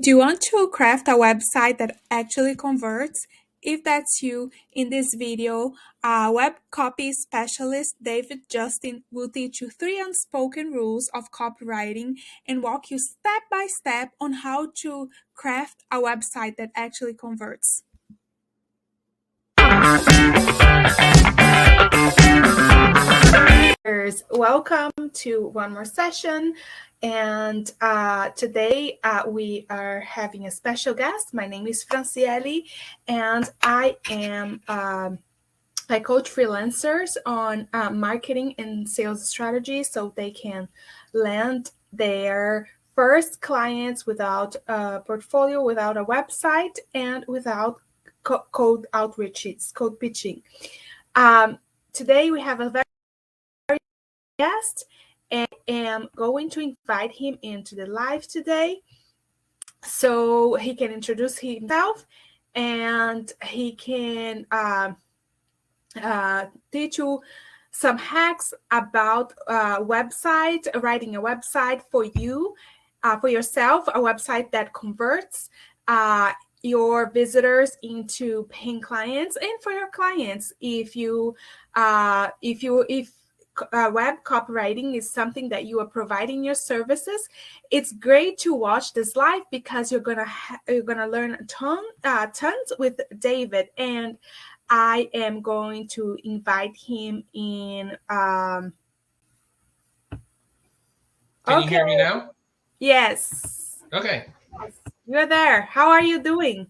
Do you want to craft a website that actually converts? If that's you, in this video, web copy specialist David Justin will teach you 3 unspoken rules of copywriting and walk you step by step on how to craft a website that actually converts. Welcome to one more session. And today we are having a special guest. My name is 𝗵𝗃𝗂𝘁, and I am I coach freelancers on marketing and sales strategy so they can land their first clients without a portfolio, without a website, and without cold outreaches, cold pitching. Today we have a very guest, and I am going to invite him into the live today so he can introduce himself and he can teach you some hacks about writing a website for you, for yourself, a website that converts your visitors into paying clients, and for your clients, if web copywriting is something that you are providing your services, it's great to watch this live because you're gonna learn tons with David, and I am going to invite him in. Can you hear me now? Yes. Okay. You're there. How are you doing?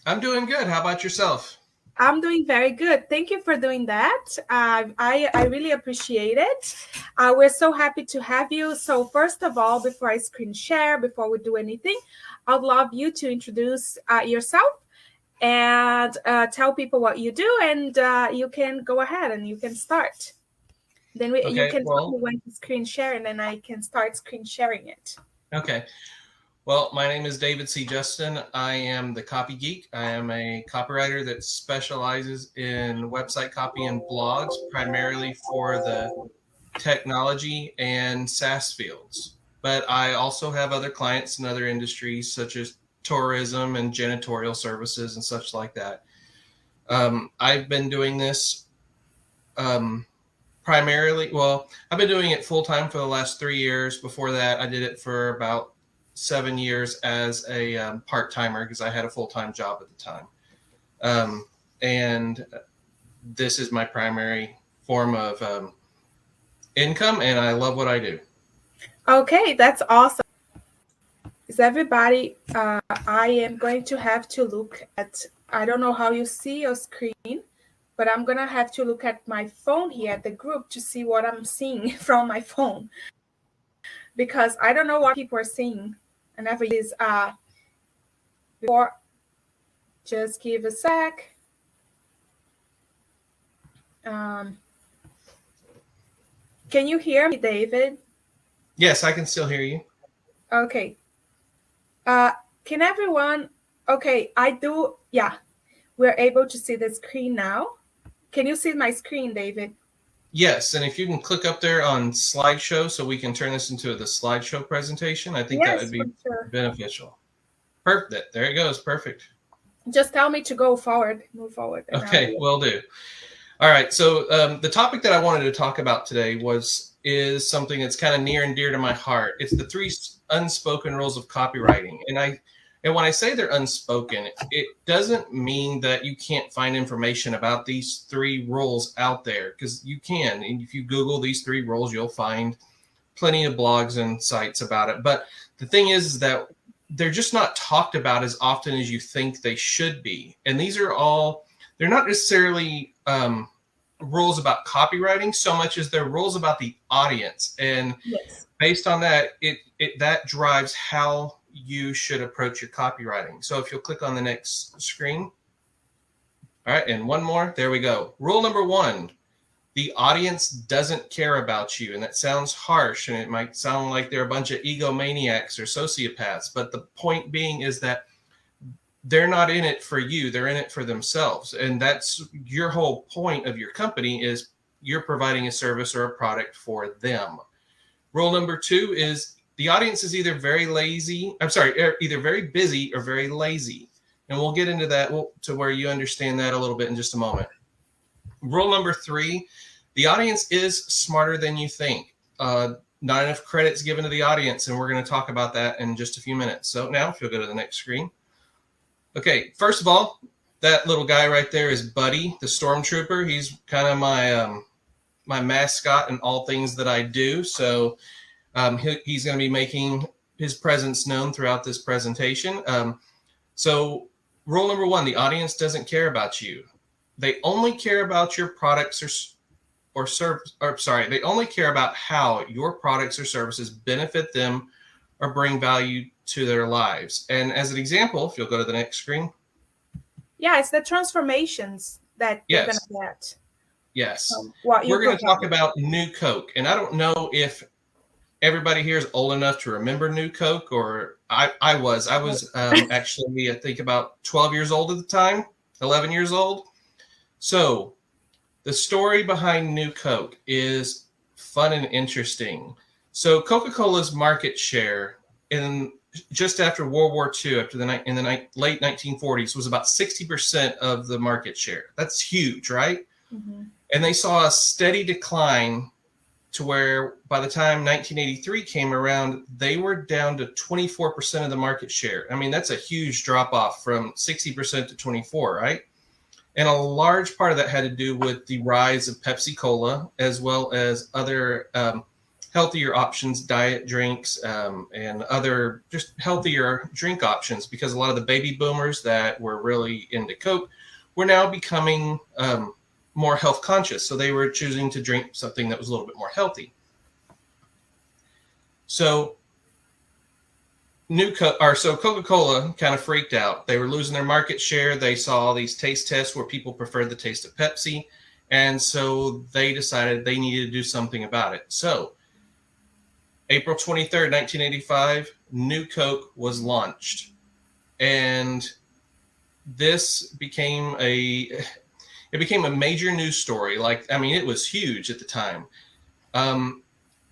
I'm doing good. How about yourself? I'm doing very good. Thank you for doing that. I really appreciate it. We're so happy to have you. So first of all, before I screen share, before we do anything, I'd love you to introduce yourself and tell people what you do, and you can go ahead and you can start. Then you can tell me when to screen share, and then I can start screen sharing it. Okay. Well, my name is David C. Justin. I am the copy geek. I am a copywriter that specializes in website copy and blogs, primarily for the technology and SaaS fields. But I also have other clients in other industries, such as tourism and janitorial services and such like that. I've been doing this primarily, I've been doing it full-time for the last 3 years. Before that, I did it for about 7 years as a part-timer because I had a full-time job at the time. And this is my primary form of income, and I love what I do. Okay, that's awesome. Is everybody, I am going to have to look at, I don't know how you see your screen, but I'm going to have to look at my phone here at the group to see what I'm seeing from my phone, because I don't know what people are seeing. I never use before. Just give a sec. Can you hear me, David? Yes, I can still hear you. Okay. Can everyone? Okay, I do. Yeah, we're able to see the screen now. Can you see my screen, David? Yes, and if you can click up there on slideshow so we can turn this into the slideshow presentation, I think that would be beneficial. Perfect. There it goes. Perfect. Just tell me to go forward, move forward. Okay, will do. All right, so the topic that I wanted to talk about today is something that's kind of near and dear to my heart. It's the 3 unspoken rules of copywriting. And when I say they're unspoken, it doesn't mean that you can't find information about these 3 rules out there, because you can. And if you Google these 3 rules, you'll find plenty of blogs and sites about it. But the thing is that they're just not talked about as often as you think they should be. And these are all, they're not necessarily rules about copywriting so much as they're rules about the audience. And based on that, that drives how you should approach your copywriting. So if you'll click on the next screen. All right, and one more. There we go. Rule number 1, the audience doesn't care about you. And that sounds harsh, and it might sound like they're a bunch of egomaniacs or sociopaths. But the point being is that they're not in it for you. They're in it for themselves. And that's your whole point of your company, is you're providing a service or a product for them. Rule number 2 is the audience is either very lazy, either very busy or very lazy. And we'll get into that to where you understand that a little bit in just a moment. Rule number 3, the audience is smarter than you think. Not enough credit's given to the audience, and we're going to talk about that in just a few minutes. So now if you'll go to the next screen. Okay, first of all, that little guy right there is Buddy, the stormtrooper. He's kind of my mascot in all things that I do. So he's going to be making his presence known throughout this presentation. So rule number 1, the audience doesn't care about you. They only care about your products they only care about how your products or services benefit them or bring value to their lives. And as an example, if you'll go to the next screen. Yeah, it's the transformations that you're going to get. Yes. We're going to talk about New Coke. And I don't know if everybody here is old enough to remember New Coke, or I was actually, I think about 12 years old at the time, 11 years old. So the story behind New Coke is fun and interesting. So Coca-Cola's market share just after World War II, in the late 1940s, was about 60% of the market share. That's huge, right? Mm-hmm. And they saw a steady decline to where by the time 1983 came around, they were down to 24% of the market share. I mean, that's a huge drop off from 60% to 24%, right? And a large part of that had to do with the rise of Pepsi Cola, as well as other healthier options, diet drinks, and other just healthier drink options, because a lot of the baby boomers that were really into Coke were now becoming more health conscious. So they were choosing to drink something that was a little bit more healthy. So Coca-Cola kind of freaked out. They were losing their market share. They saw all these taste tests where people preferred the taste of Pepsi. And so they decided they needed to do something about it. So April 23rd, 1985, New Coke was launched. And this became a major news story. It was huge at the time.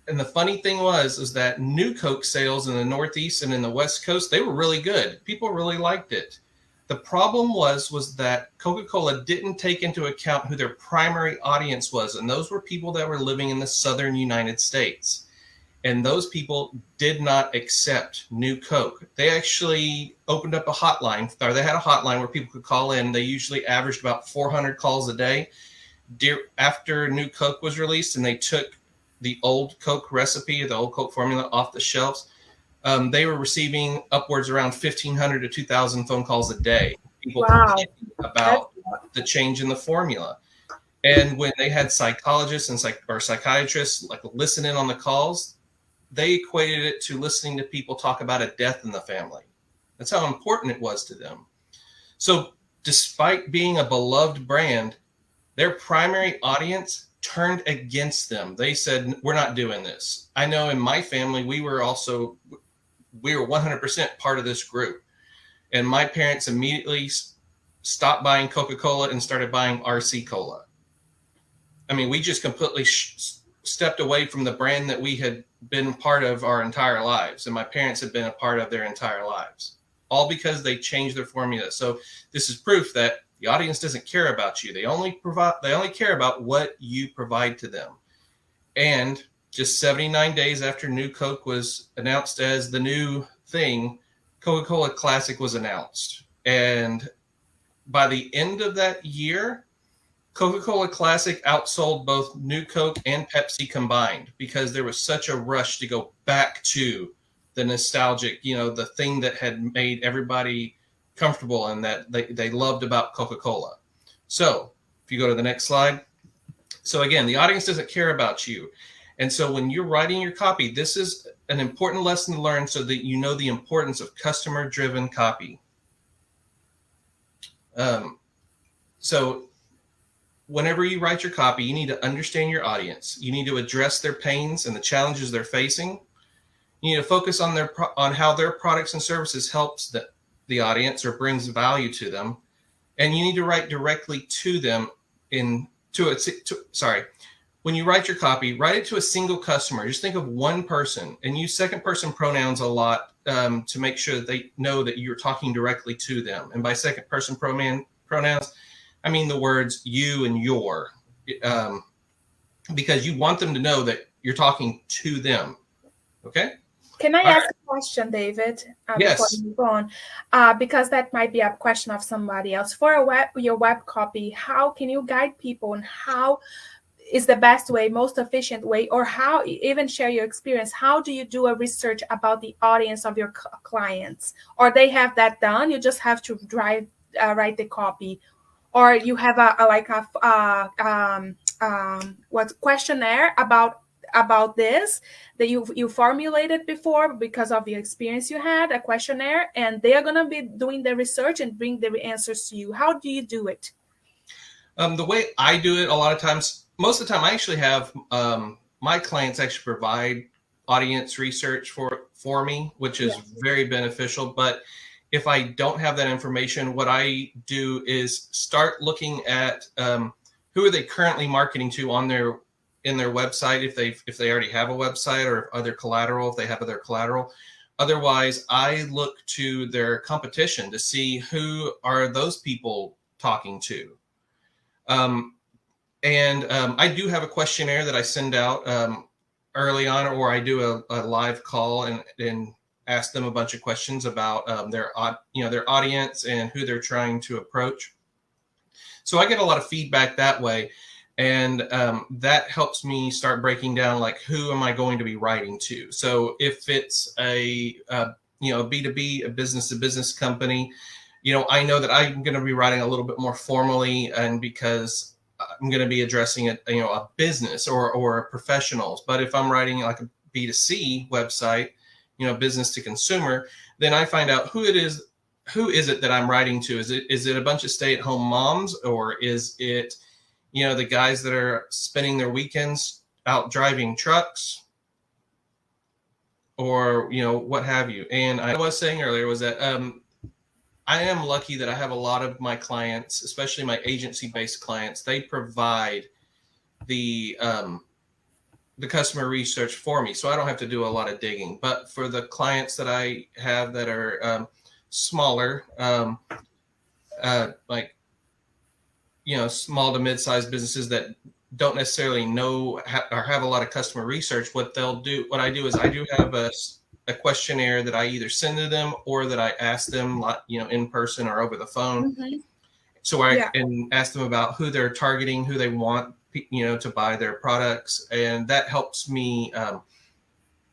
And the funny thing was that New Coke sales in the Northeast and in the West Coast, they were really good. People really liked it. The problem was that Coca-Cola didn't take into account who their primary audience was. And those were people that were living in the southern United States. And those people did not accept New Coke. They actually opened up a hotline, or they had a hotline where people could call in. They usually averaged about 400 calls a day after New Coke was released, and they took the old Coke recipe, the old Coke formula off the shelves. They were receiving upwards around 1,500 to 2,000 phone calls a day. People complaining about the change in the formula. And when they had psychologists and psychiatrists listen in on the calls, they equated it to listening to people talk about a death in the family. That's how important it was to them. So despite being a beloved brand, their primary audience turned against them. They said, we're not doing this. I know in my family, we were 100% part of this group. And my parents immediately stopped buying Coca-Cola and started buying RC Cola. I mean, we just completely stepped away from the brand that we had been part of our entire lives, and my parents had been a part of their entire lives, all because they changed their formula. So this is proof that the audience doesn't care about you. They only care about what you provide to them. And just 79 days after New Coke was announced as the new thing, Coca-Cola Classic was announced. And by the end of that year, Coca-Cola Classic outsold both New Coke and Pepsi combined, because there was such a rush to go back to the nostalgic, the thing that had made everybody comfortable and that they loved about Coca-Cola. So if you go to the next slide. So again, the audience doesn't care about you. And so when you're writing your copy, this is an important lesson to learn so that you know the importance of customer-driven copy. So whenever you write your copy, you need to understand your audience. You need to address their pains and the challenges they're facing. You need to focus on how their products and services helps the audience or brings value to them. And you need to write directly to them when you write your copy, write it to a single customer. Just think of one person and use second person pronouns a lot to make sure that they know that you're talking directly to them. And by second person pronouns, I mean the words you and your, because you want them to know that you're talking to them. Okay? Can I ask a question, David, yes. before you move on? Because that might be a question of somebody else. For your web copy, how can you guide people on how is the best way, most efficient way, or how, even share your experience, how do you do a research about the audience of your clients? Or they have that done, you just have to write the copy? Or you have questionnaire about this that you formulated before because of the experience you had, a questionnaire, and they are going to be doing the research and bring the answers to you. How do you do it? The way I do it, a lot of times, most of the time, I actually have my clients actually provide audience research for me, which is very beneficial. But if I don't have that information, what I do is start looking at who are they currently marketing to in their website, if they already have a website, or other collateral, if they have other collateral. Otherwise, I look to their competition to see who are those people talking to. I do have a questionnaire that I send out early on, or I do a live call and ask them a bunch of questions about their audience and who they're trying to approach. So I get a lot of feedback that way, and that helps me start breaking down, like, who am I going to be writing to? So if it's a B2B, a business to business company, I know that I'm going to be writing a little bit more formally, and because I'm going to be addressing a business or professionals. But if I'm writing like a B2C website, business to consumer, then I find out who is it that I'm writing to? Is it a bunch of stay-at-home moms, or is it, the guys that are spending their weekends out driving trucks, or, what have you? And I was saying earlier was that I am lucky that I have a lot of my clients, especially my agency-based clients, they provide the customer research for me, so I don't have to do a lot of digging. But for the clients that I have that are smaller, small to mid-sized businesses that don't necessarily know or have a lot of customer research, what I do is I do have a questionnaire that I either send to them or that I ask them, in person or over the phone. Mm-hmm. So I can ask them about who they're targeting, who they want, to buy their products. And that helps me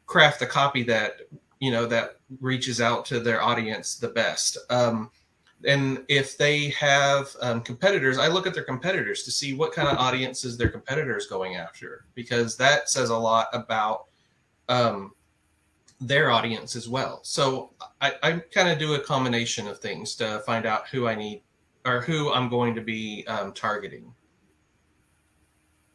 craft a copy that, that reaches out to their audience the best. And if they have competitors, I look at their competitors to see what kind of audiences their competitors going after, because that says a lot about their audience as well. So I kind of do a combination of things to find out who I need or who I'm going to be targeting.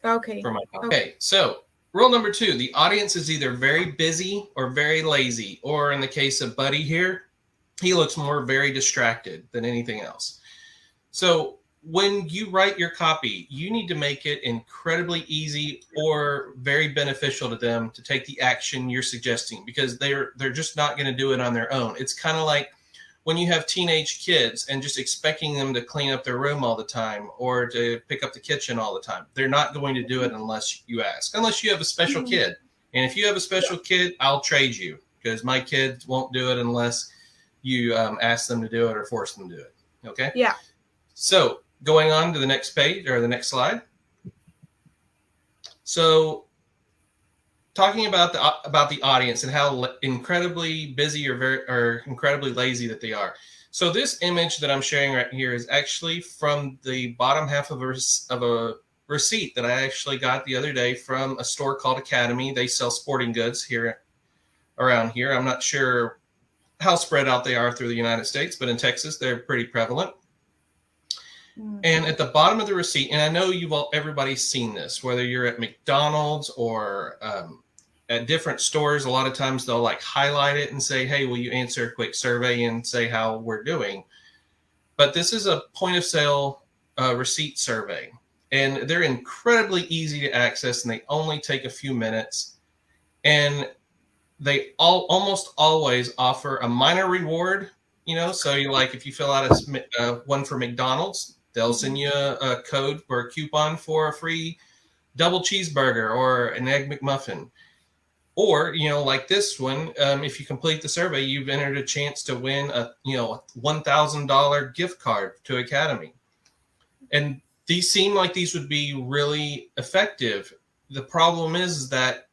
Okay. Okay. So rule number 2, the audience is either very busy or very lazy, or in the case of Buddy here, he looks more very distracted than anything else. So when you write your copy, you need to make it incredibly easy or very beneficial to them to take the action you're suggesting, because they're just not going to do it on their own. It's kind of like when you have teenage kids and just expecting them to clean up their room all the time or to pick up the kitchen all the time. They're not going to do it unless you ask, unless you have a special kid. And if you have a special kid, I'll trade you, because my kids won't do it unless you ask them to do it or force them to do it. Okay? Yeah. So going on to the next page or the next slide. So talking about the audience and how incredibly busy or incredibly lazy that they are. So this image that I'm sharing right here is actually from the bottom half of a receipt that I actually got the other day from a store called Academy. They sell sporting goods here around here. I'm not sure how spread out they are through the United States, but in Texas, they're pretty prevalent. And at the bottom of the receipt, and I know everybody's seen this, whether you're at McDonald's or at different stores, a lot of times they'll like highlight it and say, hey, will you answer a quick survey and say how we're doing? But this is a point of sale receipt survey. and they're incredibly easy to access, and they only take a few minutes. And they almost always offer a minor reward, so you like if you fill out one for McDonald's, they'll send you a code or a coupon for a free double cheeseburger or an egg McMuffin. Or, like this one, if you complete the survey, you've entered a chance to win a $1,000 gift card to Academy. And these seem like these would be really effective. The problem is that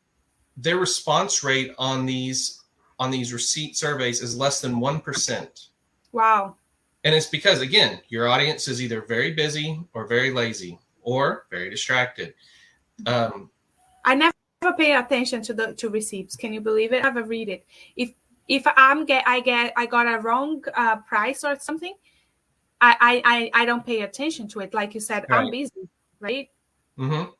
their response rate on these receipt surveys is less than 1%. Wow. And it's because, again, your audience is either very busy or very lazy or very distracted. I never pay attention to receipts. Can you believe it? I never read it. If I got a wrong price or something, I don't pay attention to it. Like you said, right. I'm busy, right? Mm-hmm.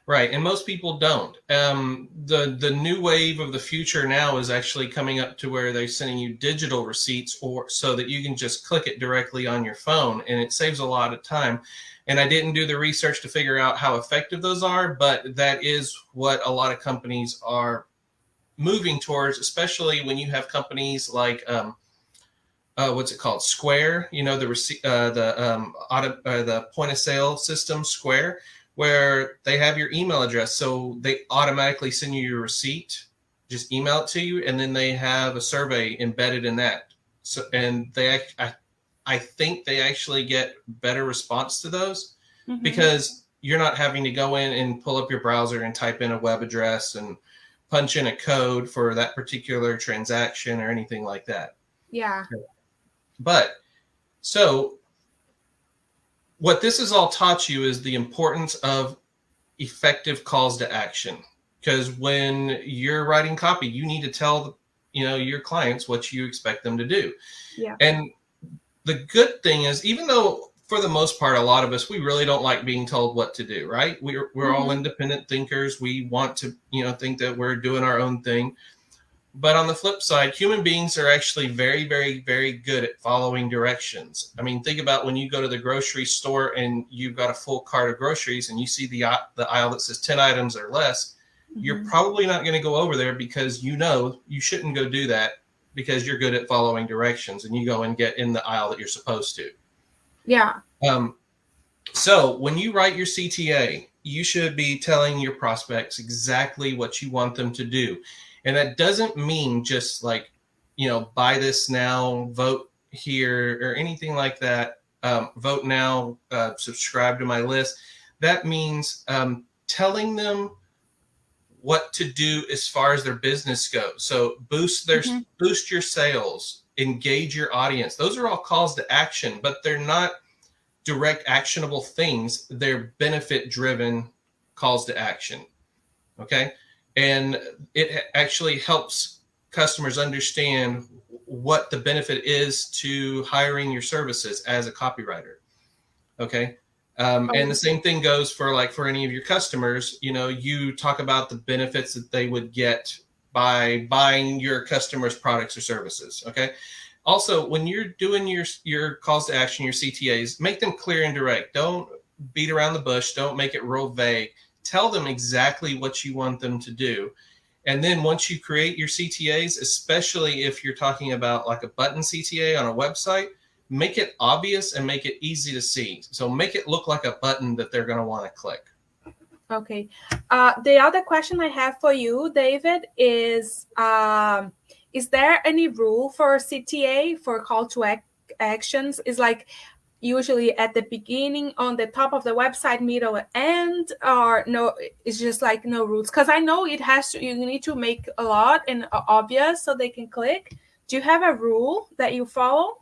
Right, and most people don't. The new wave of the future now is actually coming up to where they're sending you digital receipts, or so that you can just click it directly on your phone, and it saves a lot of time. And I didn't do the research to figure out how effective those are, but that is what a lot of companies are moving towards, especially when you have companies like what's it called, Square? The point of sale system, Square, where they have your email address, so they automatically send you your receipt, just email it to you, and then they have a survey embedded in that. So, and I think they actually get better response to those because you're not having to go in and pull up your browser and type in a web address and punch in a code for that particular transaction or anything like that. Yeah. But so what this has all taught you is the importance of effective calls to action. Because when you're writing copy, you need to tell your clients what you expect them to do. Yeah. And the good thing is, even though for the most part, a lot of us, we really don't like being told what to do, right? We're all independent thinkers. We want to, think that we're doing our own thing. But on the flip side, human beings are actually very, very, very good at following directions. I mean, think about when you go to the grocery store and you've got a full cart of groceries and you see the aisle that says 10 items or less, you're probably not going to go over there because you shouldn't go do that, because you're good at following directions and you go and get in the aisle that you're supposed to. Yeah. So when you write your CTA, you should be telling your prospects exactly what you want them to do. And that doesn't mean just like, buy this now, vote here, or anything like that. Vote now, subscribe to my list. That means telling them what to do as far as their business goes. So boost your sales, engage your audience. Those are all calls to action, but they're not direct actionable things. They're benefit driven calls to action. Okay. And it actually helps customers understand what the benefit is to hiring your services as a copywriter. Okay. And the same thing goes for any of your customers. You talk about the benefits that they would get by buying your customers' products or services. Okay. Also, when you're doing your calls to action, your CTAs, make them clear and direct. Don't beat around the bush. Don't make it real vague. Tell them exactly what you want them to do. And then once you create your CTAs, especially if you're talking about like a button CTA on a website, make it obvious and make it easy to see. So make it look like a button that they're going to want to click. Okay. The other question I have for you, David, is there any rule for CTA for call to actions? Is like usually at the beginning, on the top of the website, middle, end, or no? It's just like no rules. Because I know you need to make a lot and obvious so they can click. Do you have a rule that you follow?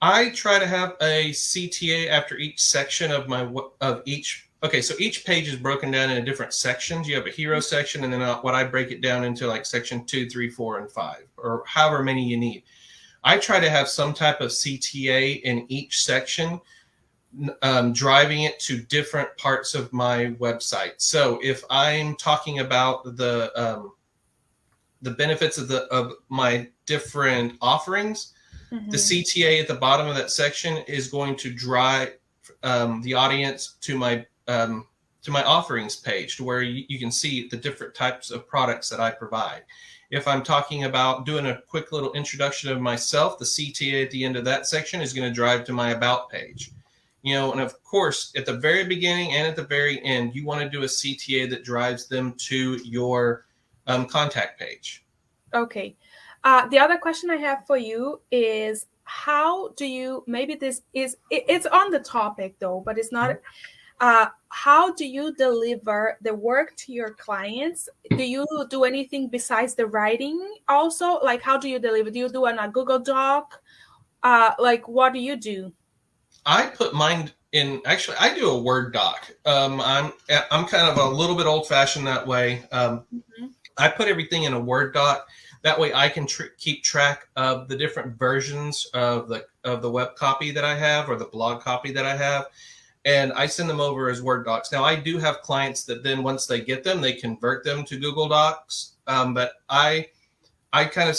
I try to have a CTA after each section of each. Okay, so each page is broken down into different sections. You have a hero section, and then what I break it down into like section 2, 3, 4, and 5, or however many you need. I try to have some type of CTA in each section, driving it to different parts of my website. So if I'm talking about the benefits of my different offerings, the CTA at the bottom of that section is going to drive the audience to my offerings page, to where you can see the different types of products that I provide. If I'm talking about doing a quick little introduction of myself, the CTA at the end of that section is going to drive to my about page. And of course, at the very beginning and at the very end, you want to do a CTA that drives them to your contact page. Okay. The other question I have for you is, how do you, maybe this is, it's on the topic though, but it's not, how do you deliver the work to your clients? Do you do anything besides the writing also? Like, how do you deliver? Do you do on a Google Doc? Like, what do you do? I put mine in, actually, I do a Word doc. I'm kind of a little bit old fashioned that way. I put everything in a Word doc. That way I can keep track of the different versions of the web copy that I have, or the blog copy that I have. And I send them over as Word docs. Now, I do have clients that then once they get them, they convert them to Google Docs. But I kind of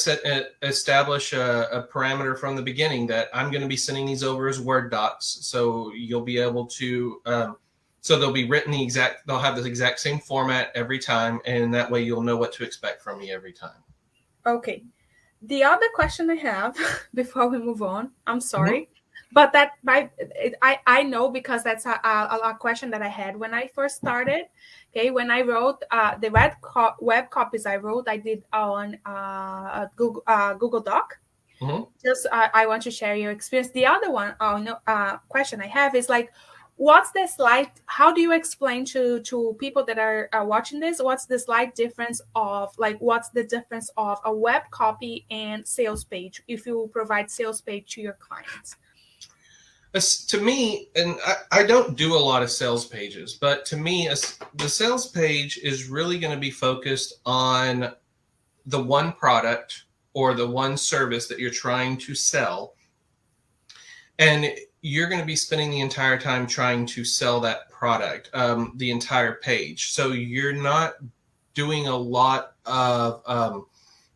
establish a parameter from the beginning that I'm going to be sending these over as Word docs. So you'll be able to, so they'll be written they'll have the exact same format every time. And that way you'll know what to expect from me every time. Okay. The other question I have before we move on, I'm sorry. But I know, because that's a question that I had when I first started. Okay, when I wrote the web copies I did on Google Doc. Just I want to share your experience. The other one, question I have is like, what's the slight? How do you explain to people that are watching this? What's the slight difference of, like, what's the difference of a web copy and sales page if you provide sales page to your clients? To me, and I don't do a lot of sales pages, but to me, the sales page is really going to be focused on the one product or the one service that you're trying to sell. And you're going to be spending the entire time trying to sell that product, the entire page. So you're not doing a lot of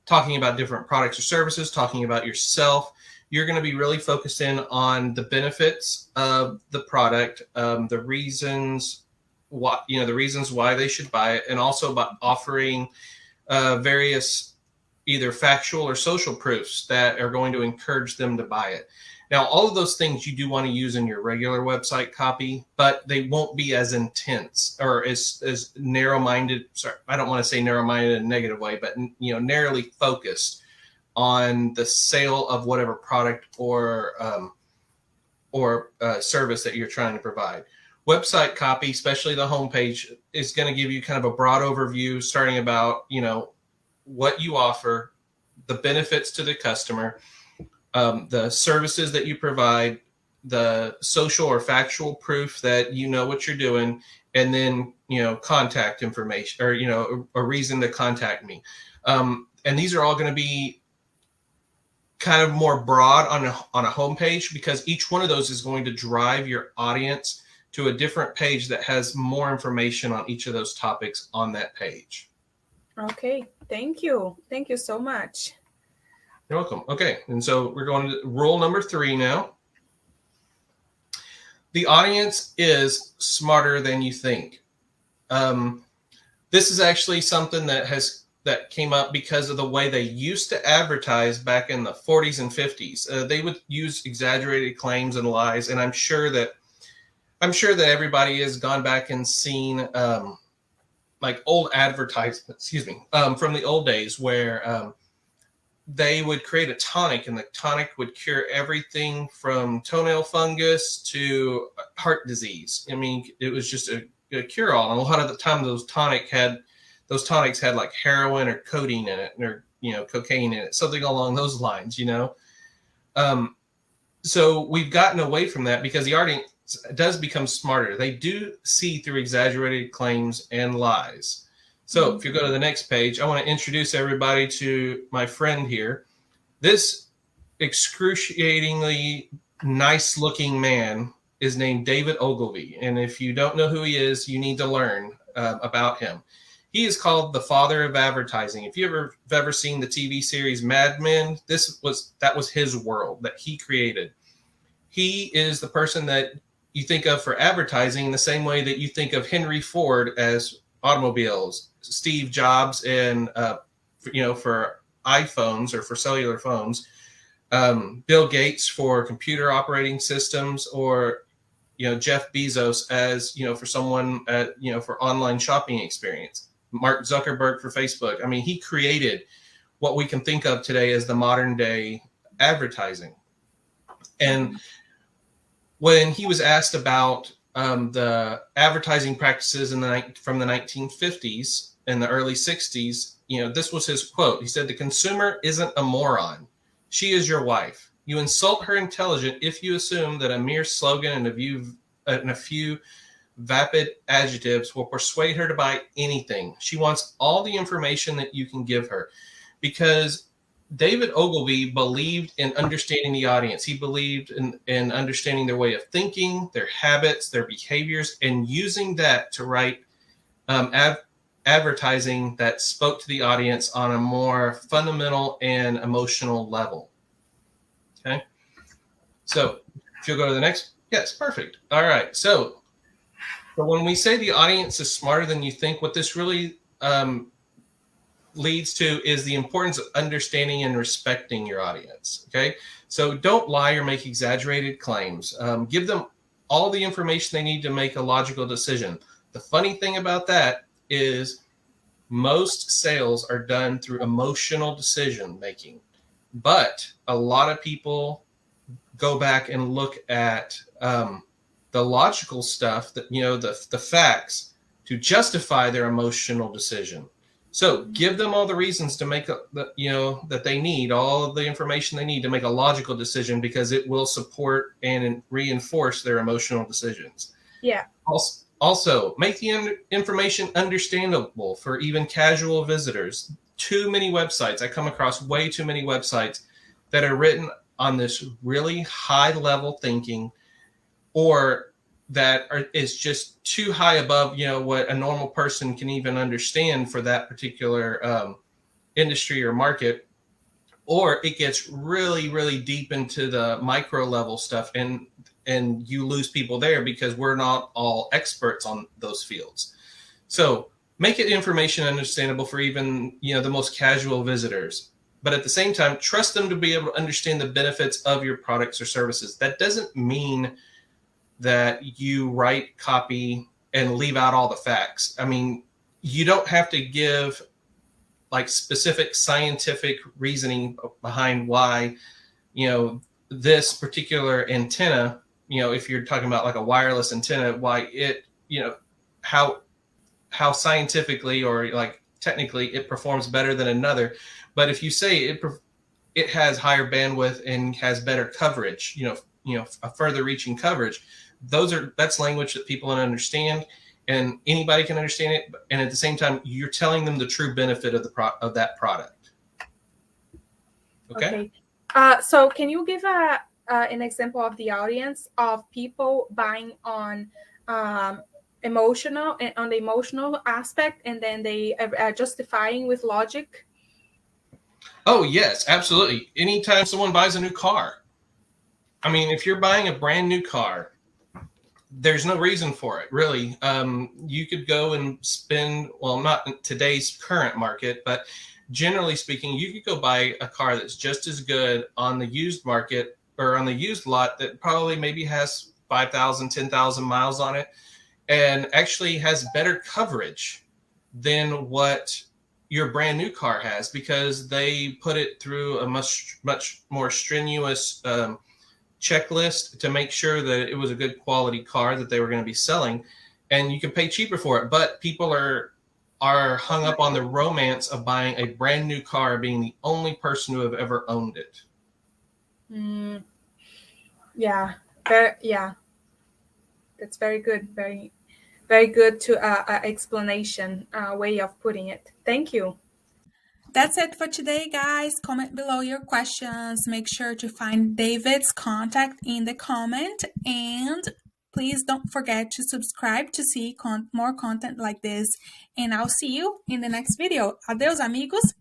talking about different products or services, talking about yourself. You're going to be really focused in on the benefits of the product, the reasons why they should buy it, and also about offering various either factual or social proofs that are going to encourage them to buy it. Now, all of those things you do want to use in your regular website copy, but they won't be as intense or as narrow-minded. Sorry, I don't want to say narrow-minded in a negative way, but narrowly focused on the sale of whatever product or service that you're trying to provide. Website copy, especially the homepage, is going to give you kind of a broad overview, starting about what you offer, the benefits to the customer, the services that you provide, the social or factual proof that you know what you're doing, and then contact information, or a reason to contact me. And these are all going to be kind of more broad on a homepage, because each one of those is going to drive your audience to a different page that has more information on each of those topics on that page. Okay, thank you. Thank you so much. You're welcome. Okay, and so we're going to rule number 3 now. The audience is smarter than you think. This is actually something that came up because of the way they used to advertise back in the 40s and 50s. They would use exaggerated claims and lies, and I'm sure that everybody has gone back and seen like old advertisements, from the old days, where they would create a tonic, and the tonic would cure everything from toenail fungus to heart disease. I mean, it was just a cure-all, and a lot of the time those tonics had like heroin or codeine in it, or cocaine in it, something along those lines. So we've gotten away from that because the audience does become smarter. They do see through exaggerated claims and lies. So if you go to the next page, I want to introduce everybody to my friend here. This excruciatingly nice-looking man is named David Ogilvy, and if you don't know who he is, you need to learn about him. He is called the father of advertising. If you've ever seen the TV series Mad Men, that was his world that he created. He is the person that you think of for advertising in the same way that you think of Henry Ford as automobiles, Steve Jobs and for iPhones or for cellular phones, Bill Gates for computer operating systems, or Jeff Bezos as for someone for online shopping experience, Mark Zuckerberg for Facebook. I mean, he created what we can think of today as the modern day advertising. And when he was asked about the advertising practices from the 1950s and the early 60s, this was his quote. He said, "The consumer isn't a moron. She is your wife. You insult her intelligence if you assume that a mere slogan and a few vapid adjectives will persuade her to buy anything. She wants all the information that you can give her." Because David Ogilvy believed in understanding the audience. He believed in understanding their way of thinking, their habits, their behaviors, and using that to write advertising that spoke to the audience on a more fundamental and emotional level. Okay. So if you'll go to the next. Yes, perfect. All right. So when we say the audience is smarter than you think, what this really leads to is the importance of understanding and respecting your audience. Okay. So don't lie or make exaggerated claims. Give them all the information they need to make a logical decision. The funny thing about that is most sales are done through emotional decision making, but a lot of people go back and look at the logical stuff, that the facts, to justify their emotional decision. So give them all the reasons to make that they need, all of the information they need to make a logical decision, because it will support and reinforce their emotional decisions. Yeah. Also, make the information understandable for even casual visitors. Too many websites, I come across way too many websites that are written on this really high level thinking, or that is just too high above, what a normal person can even understand for that particular industry or market, or it gets really, really deep into the micro level stuff, and you lose people there because we're not all experts on those fields. So make it information understandable for even, the most casual visitors, but at the same time, trust them to be able to understand the benefits of your products or services. That doesn't mean that you write copy and leave out all the facts. I mean, you don't have to give like specific scientific reasoning behind why, this particular antenna, if you're talking about like a wireless antenna, why it, how scientifically or like technically it performs better than another. But if you say it has higher bandwidth and has better coverage, a further reaching coverage, that's language that people can understand, and anybody can understand it. And at the same time, you're telling them the true benefit of that product. Okay. So can you give an example of the audience of people buying on the emotional aspect, and then they are justifying with logic? Oh yes, absolutely. Anytime someone buys a new car, I mean, if you're buying a brand new car, there's no reason for it, really. You could go and spend, well, not in today's current market, but generally speaking, you could go buy a car that's just as good on the used market or on the used lot that probably maybe has 5,000, 10,000 miles on it, and actually has better coverage than what your brand new car has, because they put it through a much more strenuous checklist to make sure that it was a good quality car that they were going to be selling, and you can pay cheaper for it. But people are hung up on the romance of buying a brand new car, being the only person who have ever owned it. Yeah. That's very good. Very, very good to explanation way of putting it. Thank you. That's it for today, guys. Comment below your questions. Make sure to find David's contact in the comment, and please don't forget to subscribe to see more content like this. And I'll see you in the next video. Adeus, amigos.